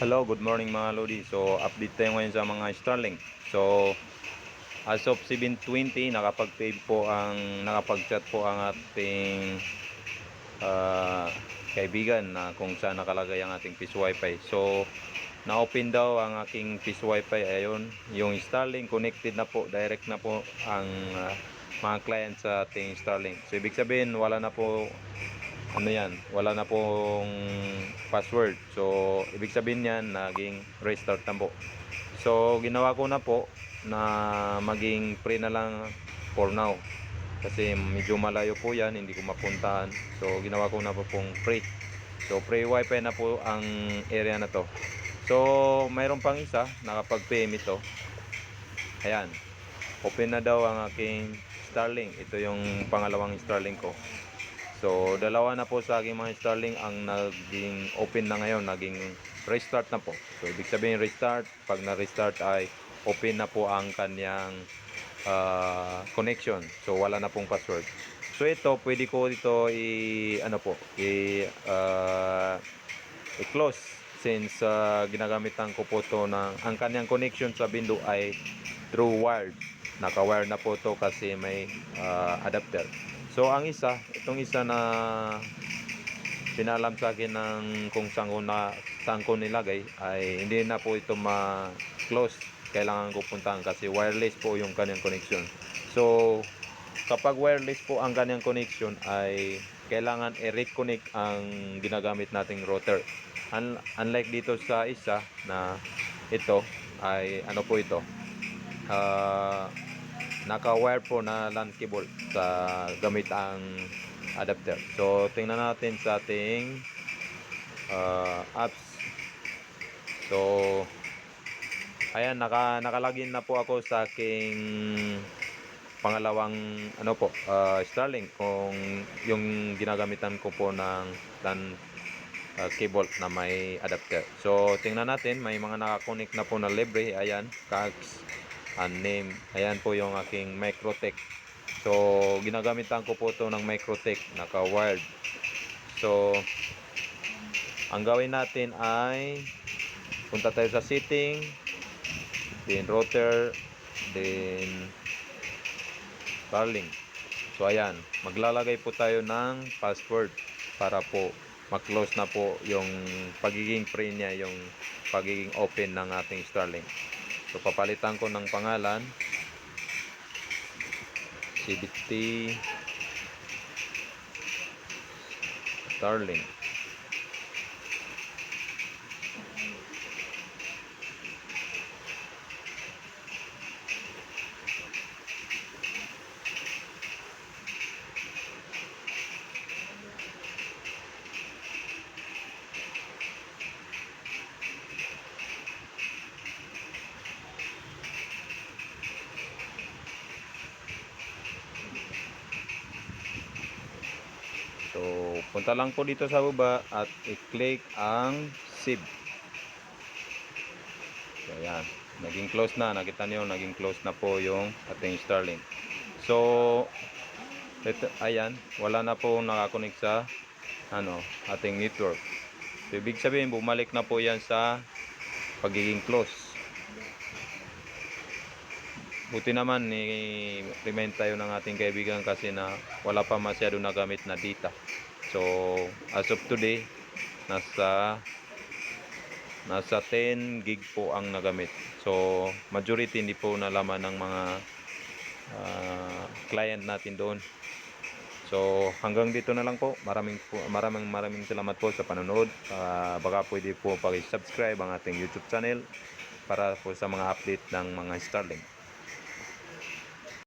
Hello, good morning mga Lodi. So, update tayo ngayon sa mga Starlink. So, as of 7:20, nakapag-chat po ang ating kaibigan na kung saan nakalagay ang ating Peace Wi-Fi. So, na-open daw ang aking Peace Wi-Fi. Ayun, yung Starlink connected na po, direct na po ang mga client sa ating Starlink. So, ibig sabihin, wala na pong password. So ibig sabihin yan, naging restart na po. So ginawa ko na po na maging free na lang for now, kasi medyo malayo po yan, hindi ko mapuntahan. So ginawa ko na po pong free. So free wifi na po ang area na to. So mayroon pang isa, nakapag PM ito. Ayan, open na daw ang aking Starlink. Ito yung pangalawang Starlink ko. So, dalawa na po sa aking mga Starlink ang naging open na ngayon, naging restart na po. So, ibig sabihin restart, pag na-restart ay open na po ang kanyang connection. So, wala na pong password. So, ito, pwede ko ito i-close since ginagamitan ko po to ng ang kanyang connection sa Bindo ay through wired. Naka-wire na po to kasi may adapter. So ang itong isa na pinalam sa akin ng kung saan ko nilagay ay hindi na po ito ma-close. Kailangan ko puntahan kasi wireless po yung kanyang connection. So kapag wireless po ang kanyang connection ay kailangan i-reconnect ang ginagamit nating router. Unlike dito sa isa na ito ay naka-wire po na LAN cable sa gamit ang adapter. So tingnan natin sa ating apps. So ayan, nakalagin na po ako sa aking pangalawang Starlink, kung yung ginagamitan ko po ng LAN cable na may adapter. So tingnan natin, may mga nakakonect na po na libre. Ayan, CAX and name. Ayan po yung aking Microtech. So ginagamitan ko po to ng Microtech, naka-wired. So ang gawin natin ay punta tayo sa setting, then router, then Starlink. So ayan, maglalagay po tayo ng password para po mag-close na po yung pagiging free niya, yung pagiging open ng ating Starlink. So papalitan ko ng pangalan, CBT Starlink. So punta lang po dito sa baba at i-click ang save. So ayan, naging close na. Nakita niyo, naging close na po yung ating Starlink. So ito, ayan, wala na po nakakonect sa ating network. So ibig sabihin, bumalik na po yan sa pagiging close. Buti naman remind tayo ng ating kaibigan kasi na wala pa masyado nagamit na data. So as of today, nasa 10 gig po ang nagamit. So majority hindi po nalaman ng mga client natin doon. So hanggang dito na lang po. Maraming salamat po sa panonood. Baka pwede po paki-subscribe ang ating YouTube channel para po sa mga update ng mga Starlink.